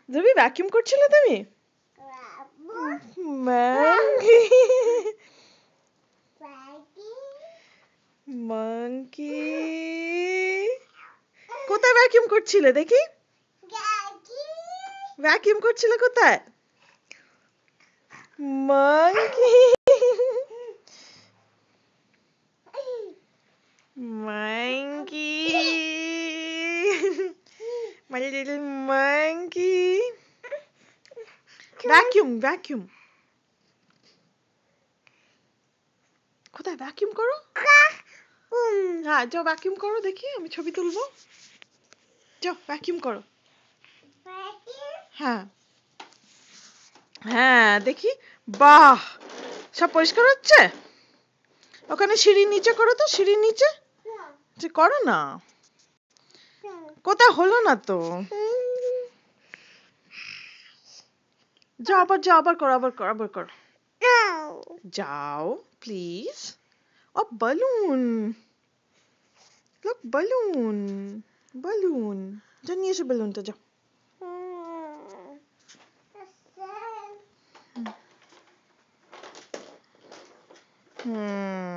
Dhruvi vacuum করছিলে তুমি? Monkey monkey কোথায় ভ্যাকিউম করছিলে দেখি? ভ্যাকিউম করছিলে কোথায়? Monkey monkey my little monkey vacuum কোথায় ভ্যাকিউম করো? হ্যাঁ যাও ভ্যাকিউম করো দেখি, আমি ছবি তুলবো। যাও ভ্যাকিউম করো। হ্যাঁ হ্যাঁ দেখি, বাহ সব পরিষ্কার হচ্ছে। ওখানে সিঁড়ির নিচে করো তো, সিঁড়ির নিচে যে করো না, কোথায় হলো না তো। যাও আবার করো, আবার করো। যাও প্লিজ। ও বালুন, লুক বালুন যা নিয়ে এসো বেলুনটা যাও। হুম